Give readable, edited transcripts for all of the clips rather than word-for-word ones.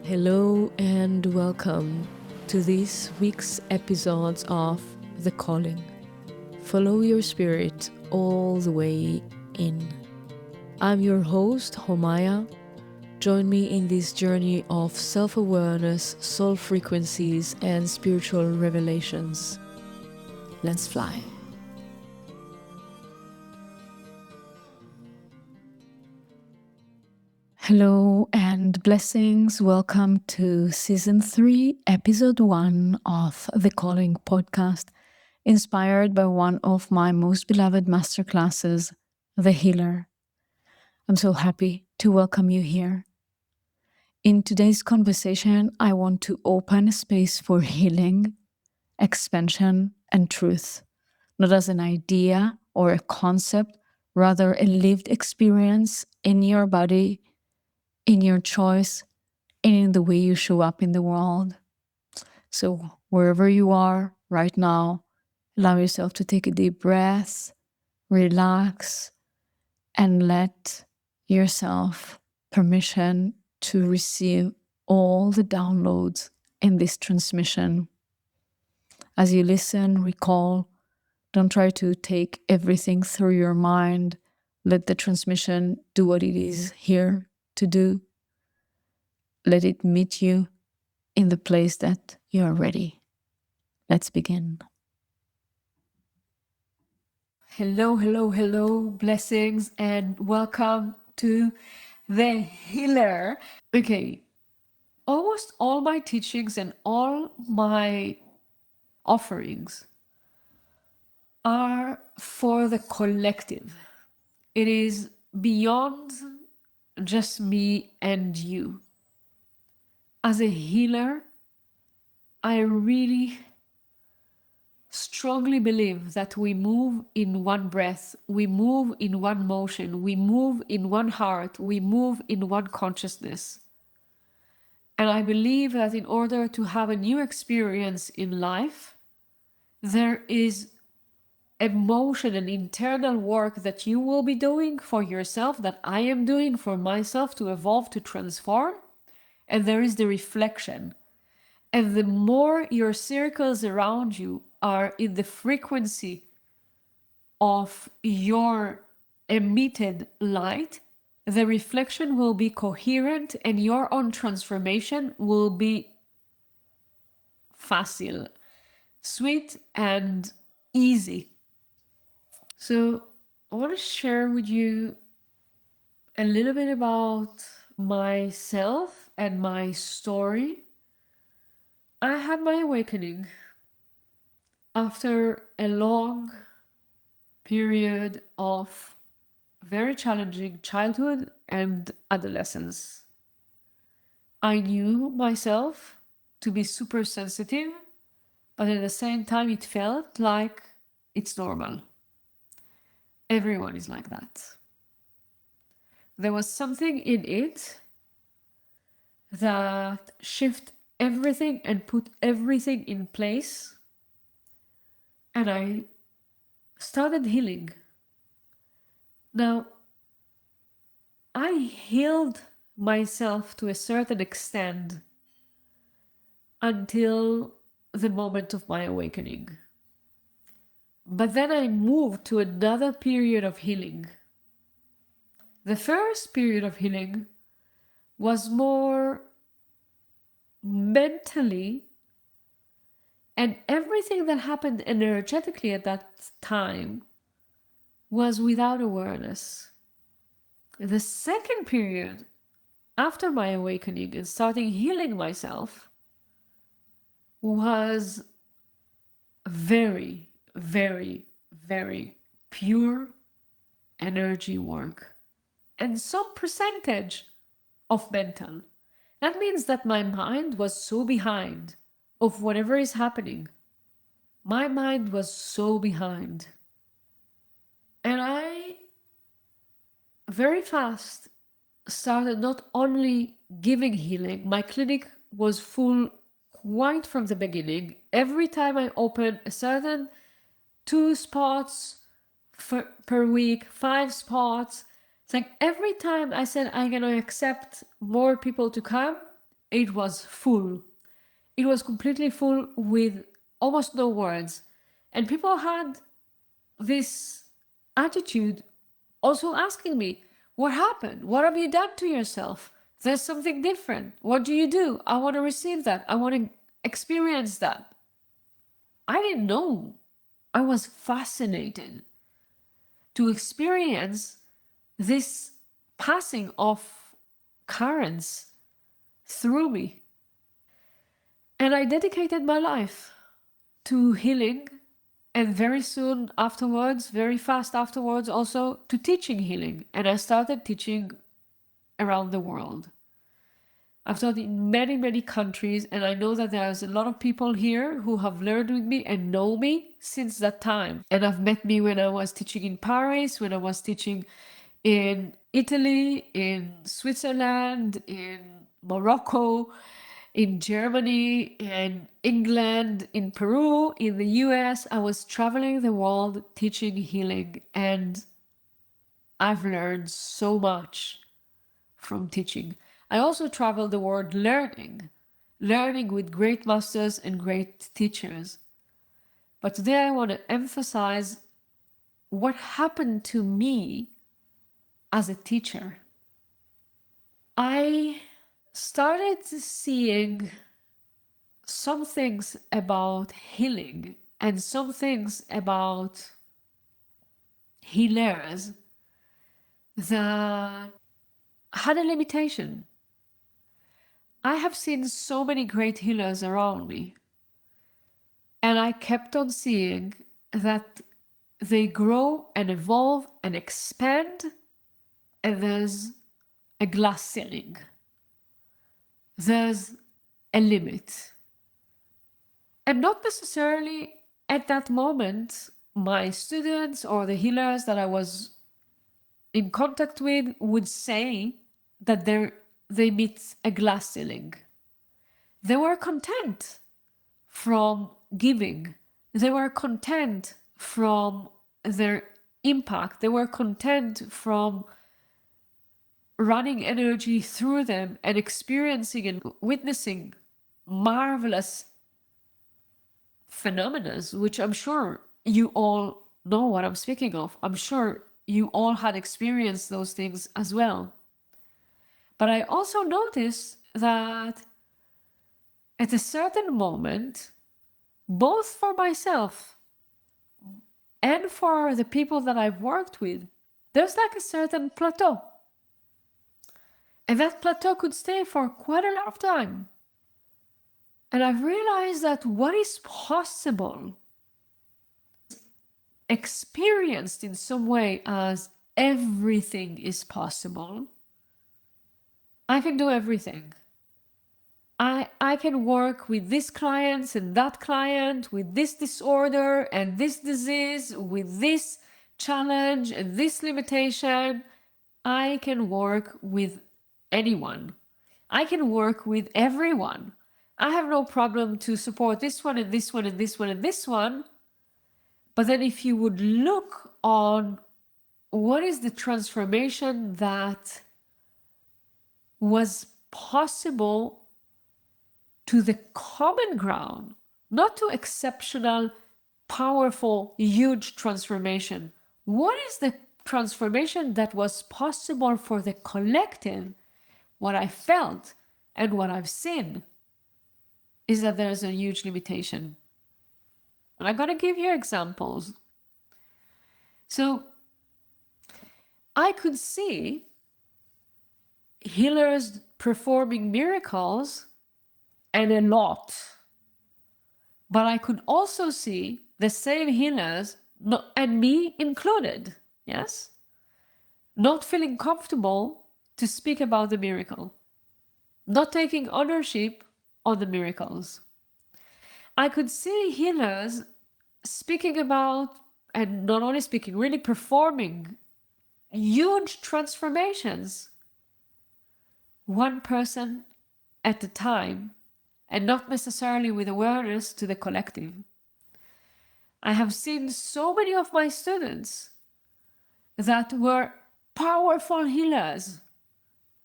Hello and welcome to this week's episodes of The Calling. Follow your spirit all the way in. I'm your host, Homaya. Join me in this journey of self-awareness, soul frequencies, and spiritual revelations. Let's fly. Hello and blessings. Welcome to Season 3, Episode 1 of The Calling podcast, inspired by one of my most beloved masterclasses, The Healer. I'm so happy to welcome you here. In today's conversation, I want to open a space for healing, expansion, and truth, not as an idea or a concept, rather a lived experience in your body, in your choice, and in the way you show up in the world. So, wherever you are right now, allow yourself to take a deep breath, relax, and let yourself permission to receive all the downloads in this transmission. As you listen, recall, don't try to take everything through your mind. Let the transmission do what it is here to do. Let it meet you in the place that you are ready. Let's begin. Hello, blessings, and welcome to The Healer. Okay, almost all my teachings and all my offerings are for the collective. It is beyond just me and you. As a healer, I really strongly believe that we move in one breath, we move in one motion, we move in one heart, we move in one consciousness. And I believe that in order to have a new experience in life, there is emotion and internal work that you will be doing for yourself, that I am doing for myself to evolve, to transform. And there is the reflection. And the more your circles around you are in the frequency of your emitted light, the reflection will be coherent and your own transformation will be facile, sweet, and easy. So, I want to share with you a little bit about myself and my story. I had my awakening after a long period of very challenging childhood and adolescence. I knew myself to be super sensitive, but at the same time, it felt like it's normal. Everyone is like that. There was something in it that shifted everything and put everything in place, and I started healing. Now, I healed myself to a certain extent until the moment of my awakening. But then I moved to another period of healing. The first period of healing was more mentally, and everything that happened energetically at that time was without awareness. The second period, after my awakening and starting healing myself, was very, very, very pure energy work and some percentage of mental. That means that my mind was so behind of whatever is happening. My mind was so behind. And I very fast started not only giving healing, my clinic was full quite from the beginning. Every time I opened a certain 2 spots per week, 5 spots, it's like every time I said I'm going to accept more people to come, it was full. It was completely full with almost no words. And people had this attitude also asking me, what happened? What have you done to yourself? There's something different. What do you do? I want to receive that. I want to experience that. I didn't know. I was fascinated to experience this passing of currents through me. And I dedicated my life to healing, and very soon afterwards, very fast afterwards also, to teaching healing. And I started teaching around the world. I've taught in many, many countries, and I know that there's a lot of people here who have learned with me and know me since that time. And have met me when I was teaching in Paris, when I was teaching in Italy, in Switzerland, in Morocco, in Germany, in England, in Peru, in the US. I was traveling the world teaching healing, and I've learned so much from teaching. I also traveled the world learning with great masters and great teachers. But today I want to emphasize what happened to me as a teacher. I started seeing some things about healing and some things about healers that had a limitation. I have seen so many great healers around me, and I kept on seeing that they grow and evolve and expand, and there's a glass ceiling. There's a limit. And not necessarily at that moment, my students or the healers that I was in contact with would say that they meet a glass ceiling. They were content from giving. They were content from their impact. They were content from running energy through them and experiencing and witnessing marvelous phenomena, which I'm sure you all know what I'm speaking of. I'm sure you all had experienced those things as well. But I also noticed that at a certain moment, both for myself and for the people that I've worked with, there's like a certain plateau. And that plateau could stay for quite a lot of time. And I've realized that what is possible, experienced in some way as everything is possible. I can do everything. I can work with this client and that client, with this disorder and this disease, with this challenge and this limitation. I can work with anyone. I can work with everyone. I have no problem to support this one and this one and this one and this one. But then if you would look on what is the transformation that was possible to the common ground, not to exceptional, powerful, huge transformation. What is the transformation that was possible for the collective? What I felt and what I've seen is that there's a huge limitation. And I'm going to give you examples. So I could see healers performing miracles and a lot. But I could also see the same healers, and me included, yes, not feeling comfortable to speak about the miracle, not taking ownership on the miracles. I could see healers speaking about, and not only speaking, really performing huge transformations, one person at a time, and not necessarily with awareness to the collective. I have seen so many of my students that were powerful healers,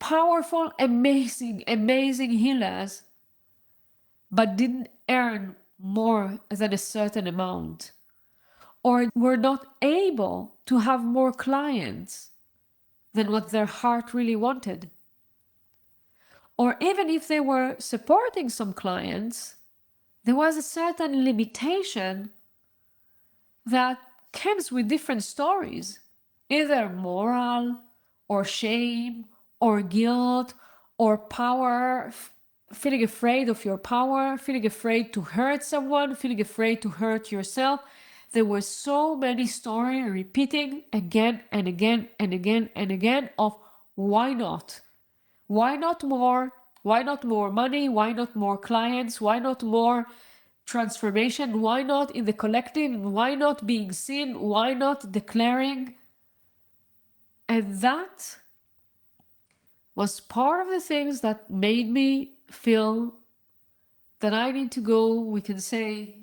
powerful, amazing, amazing healers, but didn't earn more than a certain amount, or were not able to have more clients than what their heart really wanted. Or even if they were supporting some clients, there was a certain limitation that comes with different stories, either moral or shame or guilt or power, feeling afraid of your power, feeling afraid to hurt someone, feeling afraid to hurt yourself. There were so many stories repeating again and again and again and again of why not? Why not more? Why not more money? Why not more clients? Why not more transformation? Why not in the collective? Why not being seen? Why not declaring? And that was part of the things that made me feel that I need to go, we can say,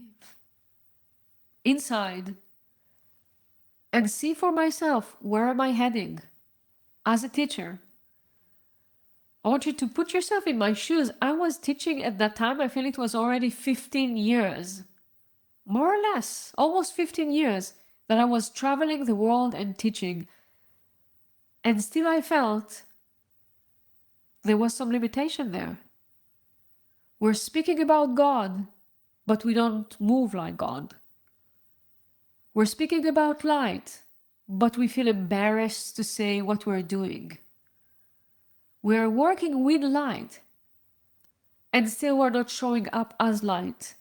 inside and see for myself, where am I heading as a teacher? I want you to put yourself in my shoes. I was teaching at that time, I feel it was already 15 years, more or less, almost 15 years that I was traveling the world and teaching. And still I felt there was some limitation there. We're speaking about God, but we don't move like God. We're speaking about light, but we feel embarrassed to say what we're doing. We're working with light, and still we're not showing up as light.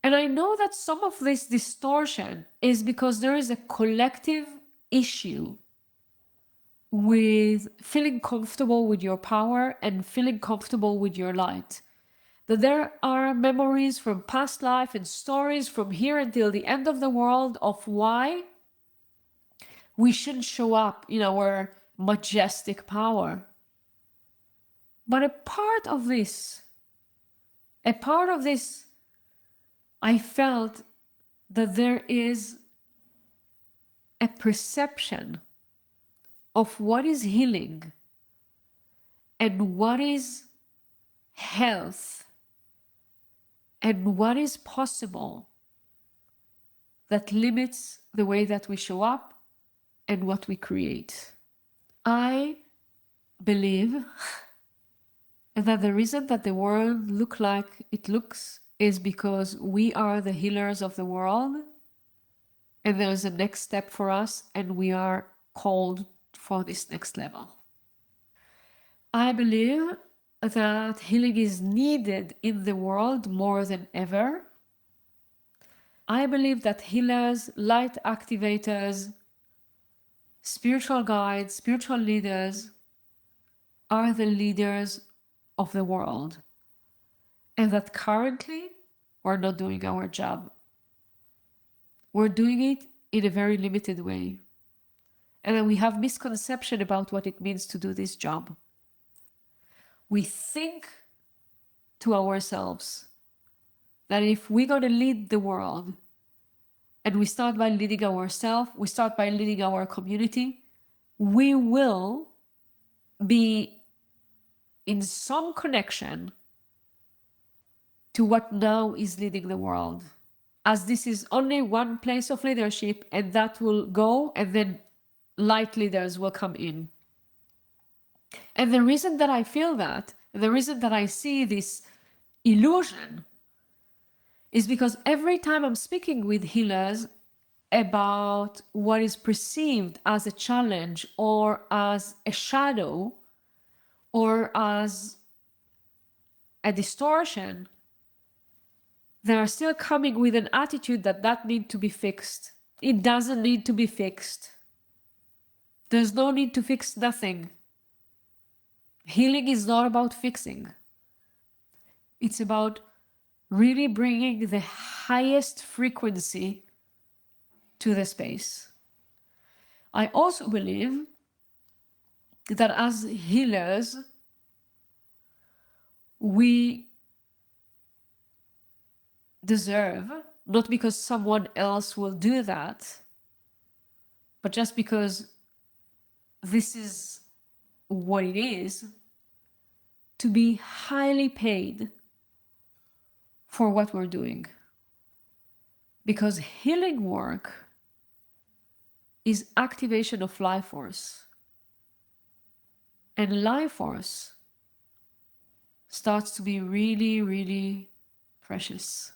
And I know that some of this distortion is because there is a collective issue with feeling comfortable with your power and feeling comfortable with your light. That there are memories from past life and stories from here until the end of the world of why we shouldn't show up in our majestic power. But a part of this, I felt that there is a perception of what is healing and what is health and what is possible that limits the way that we show up and what we create. I believe that the reason that the world looks like it looks is because we are the healers of the world, and there's a next step for us, and we are called for this next level. I believe that healing is needed in the world more than ever. I believe that healers, light activators, spiritual guides, spiritual leaders are the leaders of the world, and that currently we're not doing our job. We're doing it in a very limited way, and then we have misconception about what it means to do this job. We think to ourselves that if we're going to lead the world, and we start by leading ourselves, we start by leading our community, we will be in some connection to what now is leading the world. As this is only one place of leadership, and that will go, and then light leaders will come in. And the reason that I feel that, the reason that I see this illusion, is because every time I'm speaking with healers about what is perceived as a challenge or as a shadow or as a distortion, they are still coming with an attitude that needs to be fixed. It doesn't need to be fixed. There's no need to fix nothing. Healing is not about fixing. It's about really bringing the highest frequency to the space. I also believe that as healers, we deserve, not because someone else will do that, but just because this is what it is to be highly paid for what we're doing. Because healing work is activation of life force. And life force starts to be really, really precious.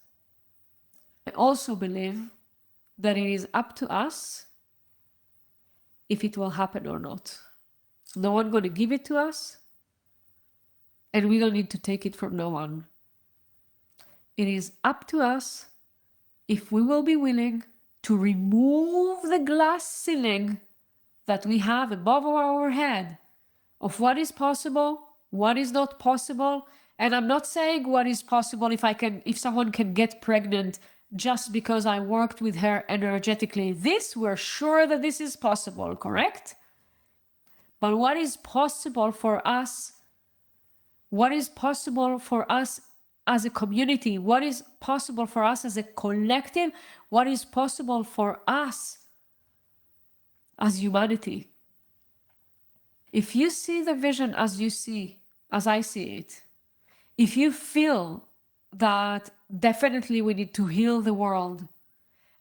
I also believe that it is up to us if it will happen or not. No one going to give it to us, and we don't need to take it from no one. It is up to us if we will be willing to remove the glass ceiling that we have above our head of what is possible, what is not possible. And I'm not saying what is possible if someone can get pregnant just because I worked with her energetically. We're sure that this is possible, correct? But what is possible for us? What is possible for us as a community? What is possible for us as a collective? What is possible for us as humanity? If you see the vision as I see it, if you feel that definitely we need to heal the world,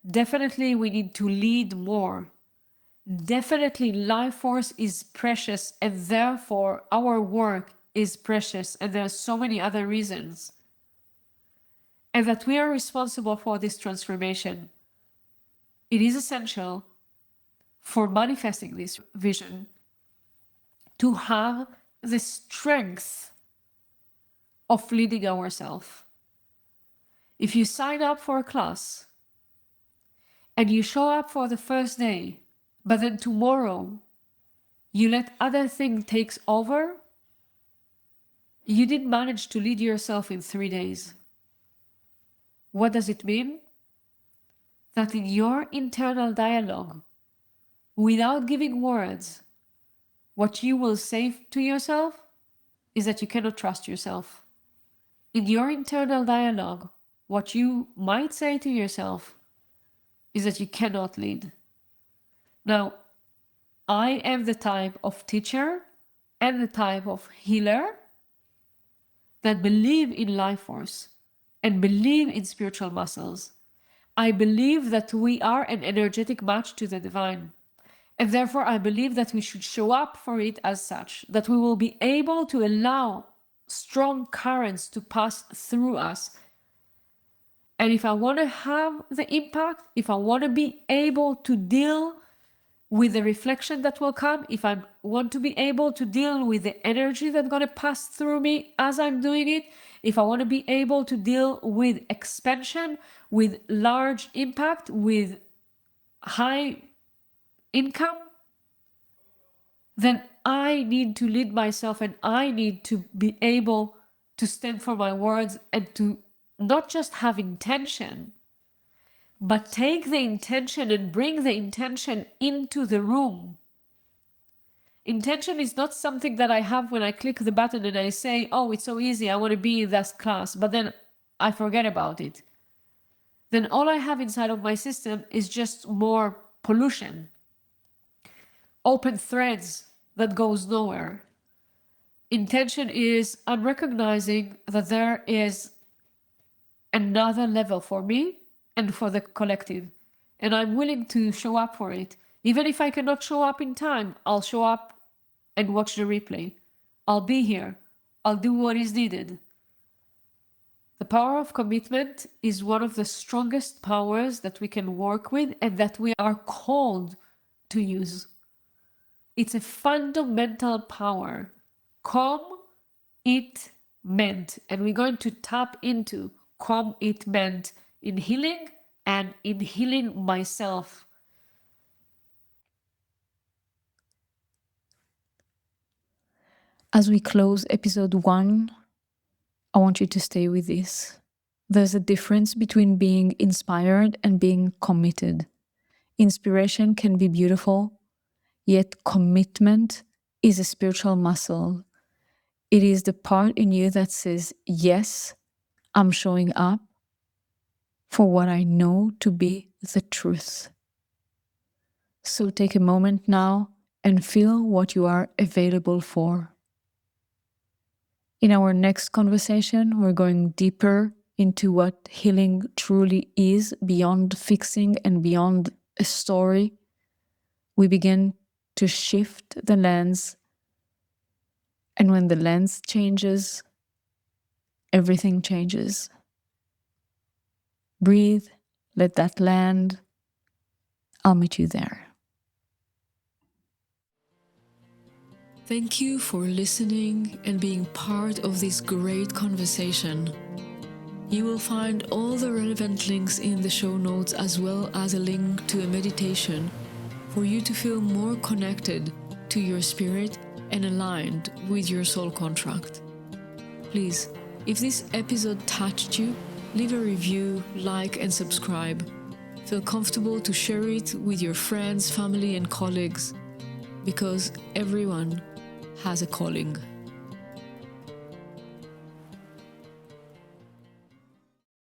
definitely we need to lead more, definitely life force is precious and therefore our work is precious, and there are so many other reasons, and that we are responsible for this transformation, it is essential for manifesting this vision to have the strength of leading ourselves. If you sign up for a class and you show up for the first day, but then tomorrow you let other things take over, you didn't manage to lead yourself in 3 days. What does it mean? That in your internal dialogue, without giving words, what you will say to yourself is that you cannot trust yourself. In your internal dialogue, what you might say to yourself is that you cannot lead. Now, I am the type of teacher and the type of healer that believe in life force and believe in spiritual muscles. I believe that we are an energetic match to the divine. And therefore, I believe that we should show up for it as such, that we will be able to allow strong currents to pass through us. And if I want to have the impact, if I want to be able to deal with the reflection that will come, if I want to be able to deal with the energy that's going to pass through me as I'm doing it, if I want to be able to deal with expansion, with large impact, with high income, then I need to lead myself, and I need to be able to stand for my words and to not just have intention, but take the intention and bring the intention into the room. Intention is not something that I have when I click the button and I say, oh, it's so easy, I want to be in that class, but then I forget about it. Then all I have inside of my system is just more pollution, open threads that goes nowhere. Intention is I'm recognizing that there is another level for me and for the collective, and I'm willing to show up for it. Even if I cannot show up in time, I'll show up and watch the replay. I'll be here. I'll do what is needed. The power of commitment is one of the strongest powers that we can work with and that we are called to use. It's a fundamental power. Commitment. And we're going to tap into commitment in healing and in healing myself. As we close episode 1, I want you to stay with this. There's a difference between being inspired and being committed. Inspiration can be beautiful, yet commitment is a spiritual muscle. It is the part in you that says, yes, I'm showing up for what I know to be the truth. So take a moment now and feel what you are available for. In our next conversation, we're going deeper into what healing truly is beyond fixing and beyond a story. We begin to shift the lens, and when the lens changes, everything changes. Breathe, let that land. I'll meet you there. Thank you for listening and being part of this great conversation. You will find all the relevant links in the show notes, as well as a link to a meditation for you to feel more connected to your spirit and aligned with your soul contract. Please, if this episode touched you, leave a review, like, and subscribe. Feel comfortable to share it with your friends, family, and colleagues, because everyone has a calling.